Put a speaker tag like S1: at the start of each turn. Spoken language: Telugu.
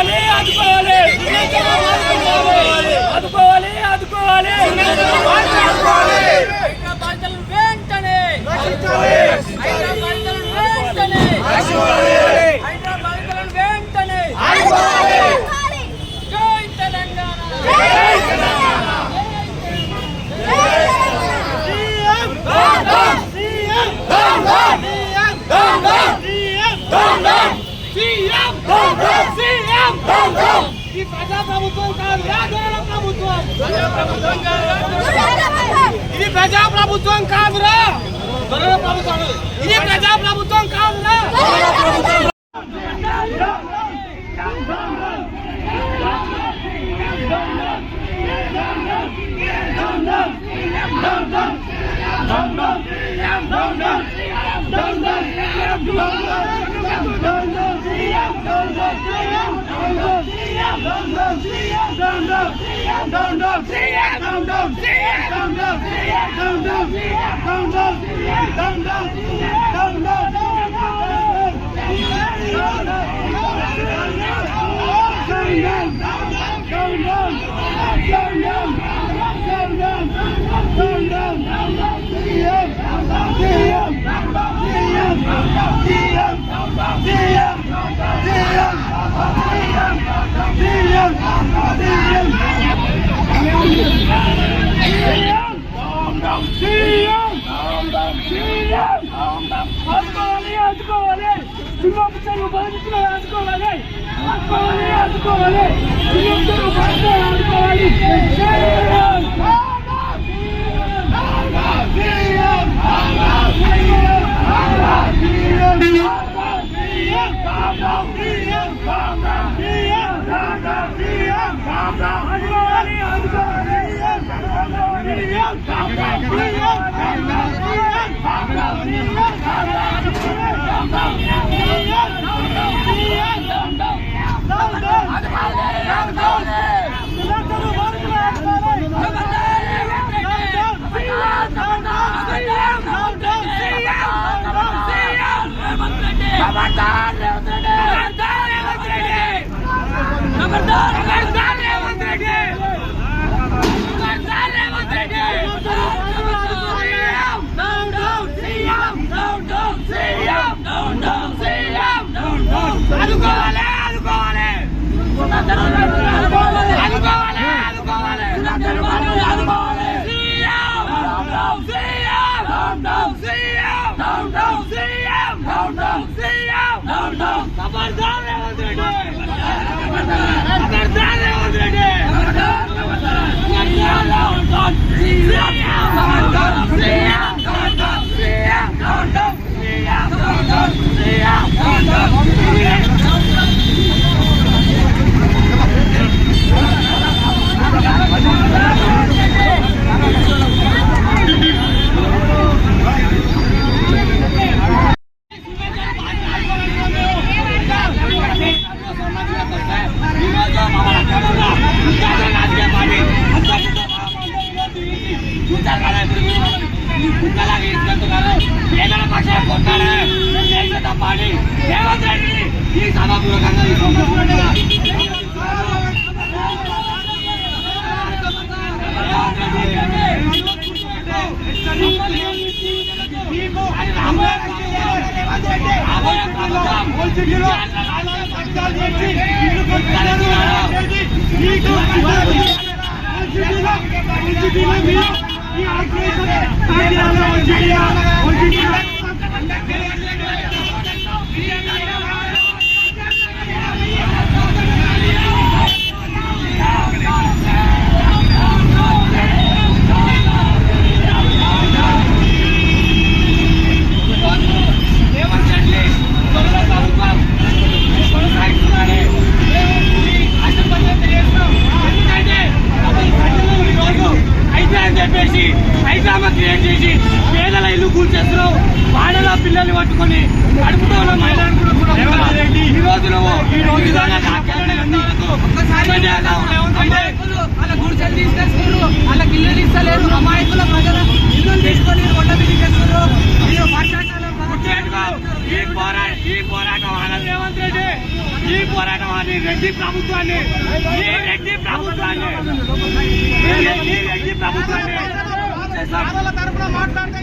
S1: ఆదుకోవాలి ఆదుకోవాలి ఆదుకోవాలి ఆదుకోవాలి హైదరాబాద్ వెంటనే హైదరాబాద్ వెంటనే హైదరాబాద్ వెంటనే జై తెలంగాణ జై తెలంగాణ ఈ ప్రజాప్రభుత్వం కాదురా దొరల ప్రభుత్వం ఇది ప్రజాప్రభుత్వం కాదురా దొరల ప్రభుత్వం ఇది ప్రజాప్రభుత్వం కాదురా ఆదుకోవాలి సింహాపురం బాధితులు ఆదుకోవాలి ఆదుకోవాలి ఆదుకోవాలి సింహాపురం బాధితులు ఆదుకోవాలి పేదల ఇల్లు కూల్చేస్తున్నావు వాడలో పిల్లల్ని పట్టుకొని అడుపుతో ఉన్న మహిళలను కూడా ఈ రోజు వాళ్ళ గుడిసెలు తీసుకొస్తున్నారు, వాళ్ళకి ఇల్లు ఇస్తలేరు, అమాయకుల ప్రజల ఇల్లు తీసుకొని కొండ తీసుకొస్తున్నారు. ఈ పోరాటం రేవంత్ రెడ్డి ఈ పోరాటం నీ రెడ్డి ప్రభుత్వాన్ని రెడ్డి ప్రభుత్వాన్ని తరఫున మాట్లాడితే